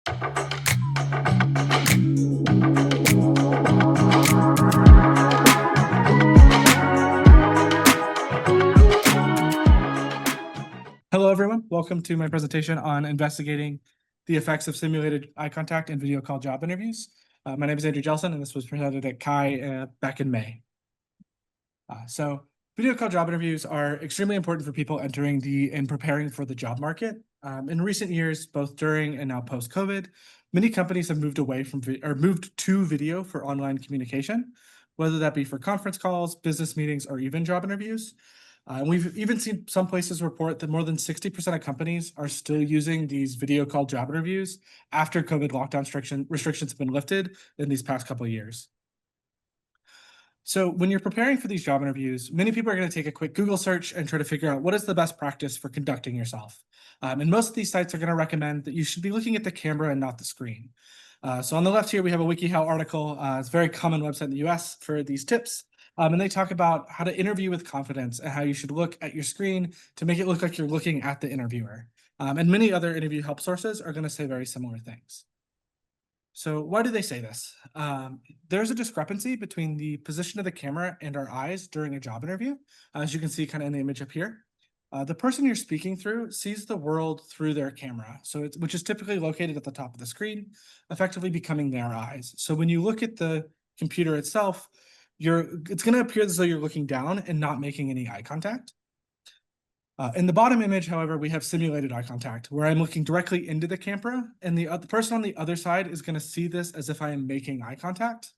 Hello, everyone. Welcome to my presentation on investigating the effects of simulated eye contact in video call job interviews. My name is Andrew Jelson, and this was presented at CHCI back in May. So video call job interviews are extremely important for people entering and preparing for the job market. In recent years, both during and now post-COVID, many companies have moved away from moved to video for online communication, whether that be for conference calls, business meetings, or even job interviews. We've even seen some places report that more than 60% of companies are still using these video call job interviews after COVID lockdown restrictions have been lifted in these past couple of years. So when you're preparing for these job interviews, many people are going to take a quick Google search and try to figure out what is the best practice for conducting yourself. And most of these sites are going to recommend that you should be looking at the camera and not the screen. So on the left here, we have a WikiHow article. It's a very common website in the US for these tips. And they talk about how to interview with confidence and how you should look at your screen to make it look like you're looking at the interviewer. And many other interview help sources are going to say very similar things. So why do they say this? There's a discrepancy between the position of the camera and our eyes during a job interview, as you can see kind of in the image up here. The person you're speaking through sees the world through their camera, which is typically located at the top of the screen, effectively becoming their eyes. So when you look at the computer itself, it's going to appear as though you're looking down and not making any eye contact. In the bottom image, however, we have simulated eye contact, where I'm looking directly into the camera, and the person on the other side is going to see this as if I am making eye contact.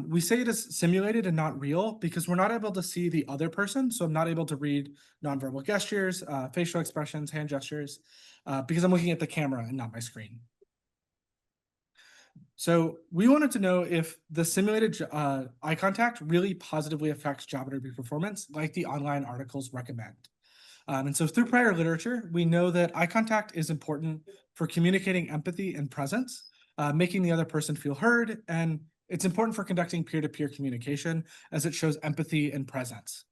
We say it is simulated and not real because we're not able to see the other person, so I'm not able to read nonverbal gestures, facial expressions, hand gestures, because I'm looking at the camera and not my screen. So we wanted to know if the simulated eye contact really positively affects job interview performance, like the online articles recommend. And so through prior literature, we know that eye contact is important for communicating empathy and presence, making the other person feel heard, and it's important for conducting peer-to-peer communication as it shows empathy and presence.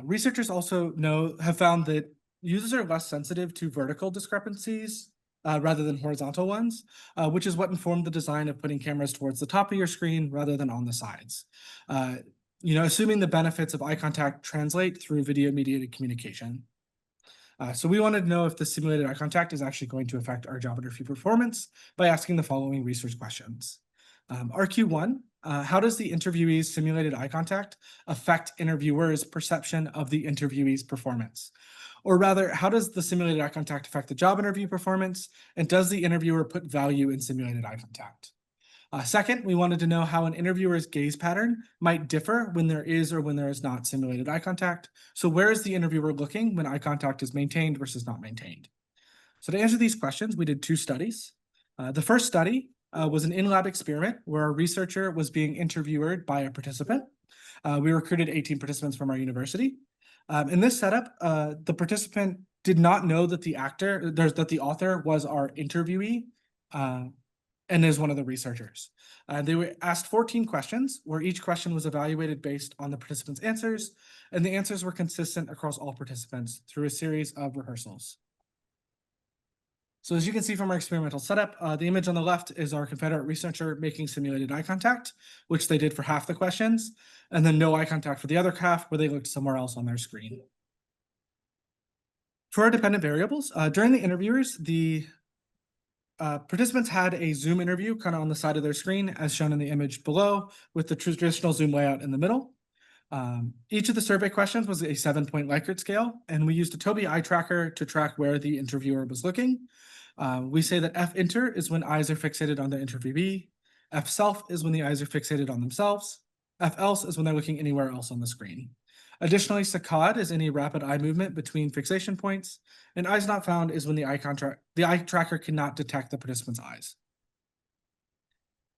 Researchers also have found that users are less sensitive to vertical discrepancies rather than horizontal ones, which is what informed the design of putting cameras towards the top of your screen rather than on the sides. Assuming the benefits of eye contact translate through video-mediated communication. So we wanted to know if the simulated eye contact is actually going to affect our job interview performance by asking the following research questions. RQ1, how does the interviewee's simulated eye contact affect interviewers' perception of the interviewee's performance? Or rather, how does the simulated eye contact affect the job interview performance? And does the interviewer put value in simulated eye contact? Second, we wanted to know how an interviewer's gaze pattern might differ when there is or when there is not simulated eye contact. So where is the interviewer looking when eye contact is maintained versus not maintained? So to answer these questions, we did two studies. The first study was an in-lab experiment where a researcher was being interviewed by a participant. We recruited 18 participants from our university. In this setup, the participant did not know that the author was our interviewee and is one of the researchers. They were asked 14 questions, where each question was evaluated based on the participants' answers, and the answers were consistent across all participants through a series of rehearsals. So as you can see from our experimental setup, the image on the left is our Confederate researcher making simulated eye contact, which they did for half the questions, and then no eye contact for the other half, where they looked somewhere else on their screen. For our dependent variables, during the interviewers, the participants had a Zoom interview kind of on the side of their screen, as shown in the image below, with the traditional Zoom layout in the middle. Each of the survey questions was a 7-point Likert scale, and we used a Tobii eye tracker to track where the interviewer was looking. We say that F-inter is when eyes are fixated on the interviewee. F-self is when the eyes are fixated on themselves. F-else is when they're looking anywhere else on the screen. Additionally, saccade is any rapid eye movement between fixation points, and eyes not found is when the eye tracker cannot detect the participant's eyes.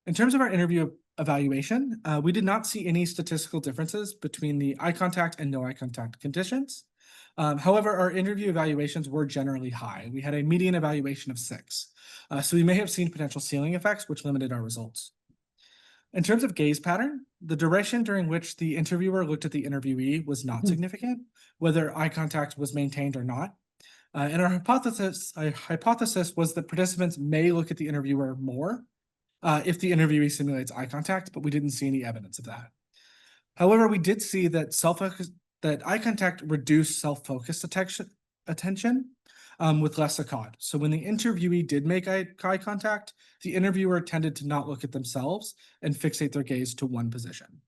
In terms of our interview evaluation, we did not see any statistical differences between the eye contact and no eye contact conditions. However, our interview evaluations were generally high. We had a median evaluation of 6. So we may have seen potential ceiling effects, which limited our results. In terms of gaze pattern, the duration during which the interviewer looked at the interviewee was not significant, whether eye contact was maintained or not. And our hypothesis was that participants may look at the interviewer more if the interviewee simulates eye contact, but we didn't see any evidence of that. However, we did see that that eye contact reduced self-focused attention with less saccade. So when the interviewee did make eye contact, the interviewer tended to not look at themselves and fixate their gaze to one position.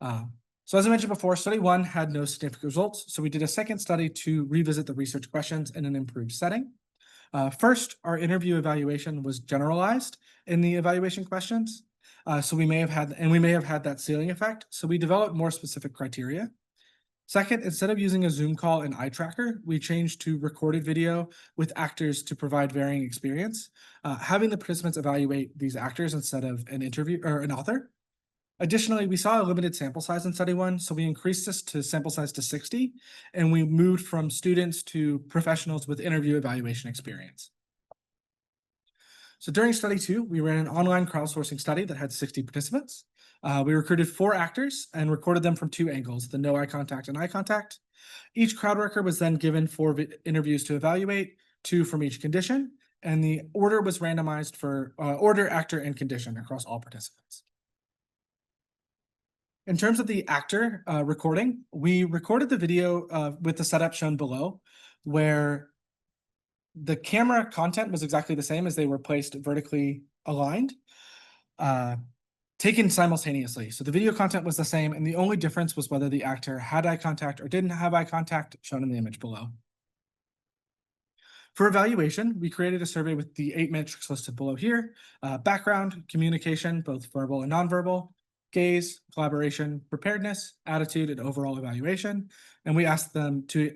So as I mentioned before, study 1 had no significant results. So we did a second study to revisit the research questions in an improved setting. First, our interview evaluation was generalized in the evaluation questions. So we may have had that ceiling effect. So we developed more specific criteria. Second, instead of using a Zoom call and eye tracker, we changed to recorded video with actors to provide varying experience, having the participants evaluate these actors instead of an interview or an author. Additionally, we saw a limited sample size in study 1, so we increased this to sample size to 60, and we moved from students to professionals with interview evaluation experience. So during study 2, we ran an online crowdsourcing study that had 60 participants. We recruited 4 actors and recorded them from 2 angles, the no eye contact and eye contact. Each crowd worker was then given 4 interviews to evaluate, 2 from each condition, and the order was randomized for order, actor, and condition across all participants. In terms of the actor recording, we recorded the video with the setup shown below, where the camera content was exactly the same as they were placed vertically aligned, taken simultaneously. So the video content was the same, and the only difference was whether the actor had eye contact or didn't have eye contact, shown in the image below. For evaluation, we created a survey with the 8 metrics listed below here: background, communication, both verbal and nonverbal, gaze, collaboration, preparedness, attitude, and overall evaluation. And we asked them to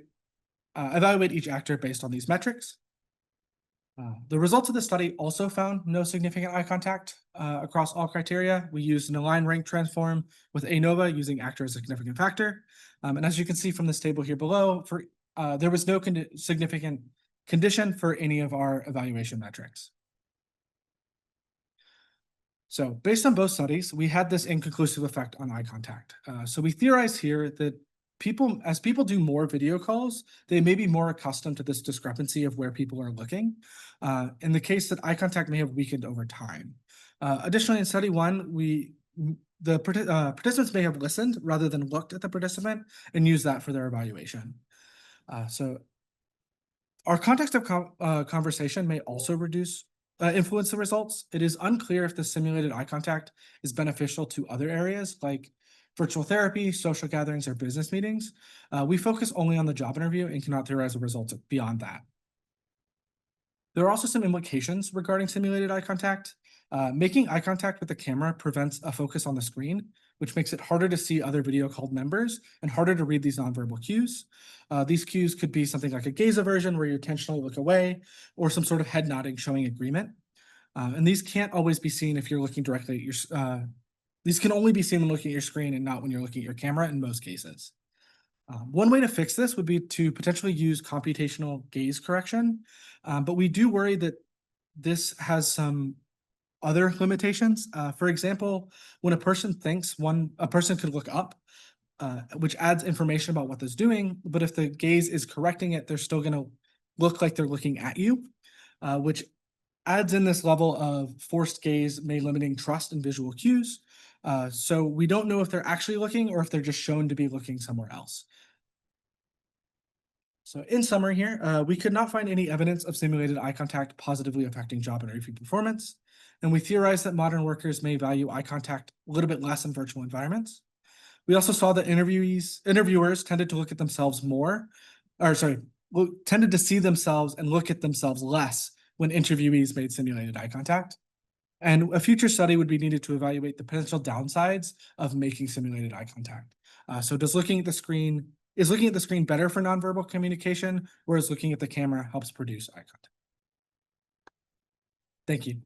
evaluate each actor based on these metrics. The results of the study also found no significant eye contact across all criteria. We used an aligned rank transform with ANOVA using actor as a significant factor. And as you can see from this table here below, there was no significant condition for any of our evaluation metrics. So based on both studies, we had this inconclusive effect on eye contact. So we theorize here that as people do more video calls, they may be more accustomed to this discrepancy of where people are looking, in the case that eye contact may have weakened over time. Additionally, in study 1, the participants may have listened rather than looked at the participant and used that for their evaluation. So our context of conversation may also influence the results. It is unclear if the simulated eye contact is beneficial to other areas like virtual therapy, social gatherings, or business meetings. We focus only on the job interview and cannot theorize the results beyond that. There are also some implications regarding simulated eye contact. Making eye contact with the camera prevents a focus on the screen, which makes it harder to see other video called members and harder to read these nonverbal cues. These cues could be something like a gaze aversion where you intentionally look away, or some sort of head nodding showing agreement. And these can't always be seen if you're looking directly at your these can only be seen when looking at your screen and not when you're looking at your camera in most cases. One way to fix this would be to potentially use computational gaze correction, but we do worry that this has some other limitations. For example, when a person thinks a person could look up, which adds information about what they're doing, but if the gaze is correcting it, they're still going to look like they're looking at you, which adds in this level of forced gaze, may limiting trust in visual cues. So we don't know if they're actually looking or if they're just shown to be looking somewhere else. So in summary here, we could not find any evidence of simulated eye contact positively affecting job interview performance. And we theorize that modern workers may value eye contact a little bit less in virtual environments. We also saw that interviewers tended to look at themselves tended to see themselves and look at themselves less when interviewees made simulated eye contact. And a future study would be needed to evaluate the potential downsides of making simulated eye contact. So is looking at the screen better for nonverbal communication, whereas looking at the camera helps produce eye contact? Thank you.